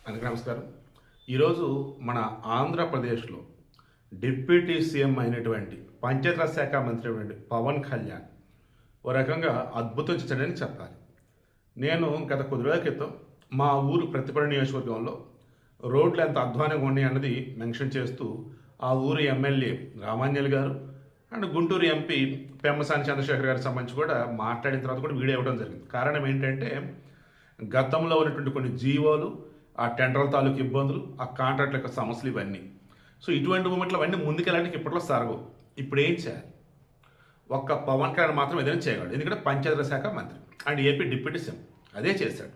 అందరికీ నమస్కారం. ఈరోజు మన ఆంధ్రప్రదేశ్లో డిప్యూటీ సీఎం అయినటువంటి పంచాయతీరాజ్ శాఖ మంత్రి అయినటువంటి పవన్ కళ్యాణ్ ఓ రకంగా అద్భుతం చేశాడని చెప్పాలి. నేను గత కొద్ది రోజుల క్రితం మా ఊరు ప్రతిపడ నియోజకవర్గంలో రోడ్లు ఎంత అధ్వానంగా ఉన్నాయి అన్నది మెన్షన్ చేస్తూ ఆ ఊరు ఎమ్మెల్యే రామాంజలి గారు అండ్ గుంటూరు ఎంపీ పెమ్మసాని చంద్రశేఖర్ గారికి సంబంధించి కూడా మాట్లాడిన తర్వాత కూడా వీడియో ఇవ్వడం జరిగింది. కారణం ఏంటంటే గతంలో ఉన్నటువంటి కొన్ని జీవోలు, ఆ టెండర్ల తాలూకు ఇబ్బందులు, ఆ కాంట్రాక్ట్ల యొక్క సమస్యలు ఇవన్నీ. సో ఇటువంటి మూమెంట్లు అవన్నీ ముందుకెళ్ళడానికి ఇప్పట్లో సారగవు. ఇప్పుడు ఏం చేయాలి? ఒక్క పవన్ కళ్యాణ్ మాత్రం ఏదైనా చేయగలడు. ఎందుకంటే పంచాయతీరాజ్ శాఖ మంత్రి అండ్ ఏపీ డిప్యూటీ సీఎం అదే చేశాడు.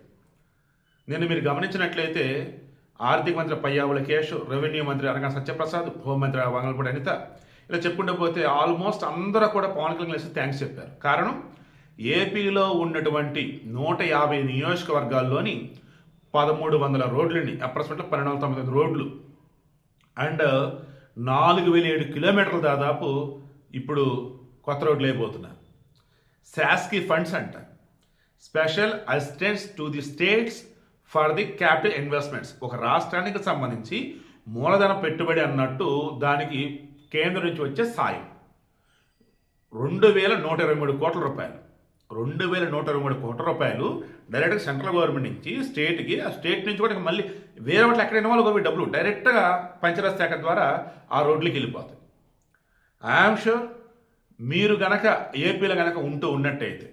నేను మీరు గమనించినట్లయితే ఆర్థిక మంత్రి పయ్యావుల కేశ్, రెవెన్యూ మంత్రి అనగా సత్యప్రసాద్, హోంమంత్రి వంగలపూడి అనిత, ఇలా చెప్పుకుంటూ పోతే ఆల్మోస్ట్ అందరూ కూడా పవన్ కళ్యాణ్ కలిసి థ్యాంక్స్ చెప్పారు. కారణం ఏపీలో ఉన్నటువంటి 150 నియోజకవర్గాల్లోని 1300 రోడ్లని, అప్రాక్సిమేట్గా 1299 రోడ్లు అండ్ 4007 కిలోమీటర్లు దాదాపు ఇప్పుడు కొత్త రోడ్లు అయిపోతున్నారు. శాస్కి ఫండ్స్ అంట, special assistance to the states for the capital investments, ఒక రాష్ట్రానికి సంబంధించి మూలధన పెట్టుబడి అన్నట్టు దానికి కేంద్రం నుంచి వచ్చే సాయం 2123 కోట్ల రూపాయలు. 2123 కోట్ల రూపాయలు డైరెక్ట్గా సెంట్రల్ గవర్నమెంట్ నుంచి స్టేట్కి, ఆ స్టేట్ నుంచి కూడా మళ్ళీ వేరే వాటిలో ఎక్కడ ఇన్వాల్వ్ డబ్బులు డైరెక్ట్గా పంచాయతీరాజ్ శాఖ ద్వారా ఆ రోడ్లకి వెళ్ళిపోతాయి. ఐఎమ్ షూర్ మీరు గనక ఏపీలో గనక ఉన్నట్టయితే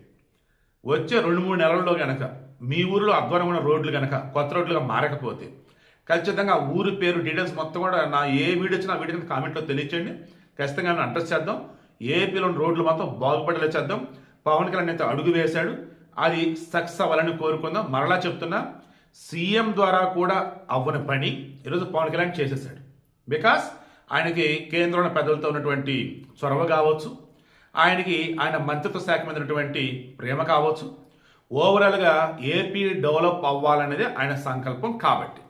వచ్చే 2-3 నెలల్లో గనక మీ ఊరిలో అధ్వానమైన రోడ్లు గనక కొత్త రోడ్లుగా మారకపోతే ఖచ్చితంగా ఆ ఊరి పేరు డీటెయిల్స్ మొత్తం కూడా నా ఏ వీడియో వచ్చినా ఆ వీడియో కామెంట్లో తెలియచేయండి. ఖచ్చితంగా మేము అడ్రస్ చేద్దాం. ఏపీలోని రోడ్లు మొత్తం బాగుపడేలా చేద్దాం. పవన్ కళ్యాణ్ అయితే అడుగు వేశాడు, అది సక్సెస్ అవ్వాలని కోరుకుందాం. మరలా చెప్తున్నా, సీఎం ద్వారా కూడా అవ్వని పని ఈరోజు పవన్ కళ్యాణ్ చేసేసాడు. బికాస్ ఆయనకి కేంద్రంలో పెద్దలతో ఉన్నటువంటి చొరవ కావచ్చు, ఆయనకి ఆయన మంత్రిత్వ శాఖ మీద ఉన్నటువంటి ప్రేమ కావచ్చు, ఓవరాల్గా ఏపీ డెవలప్ అవ్వాలనేది ఆయన సంకల్పం కాబట్టి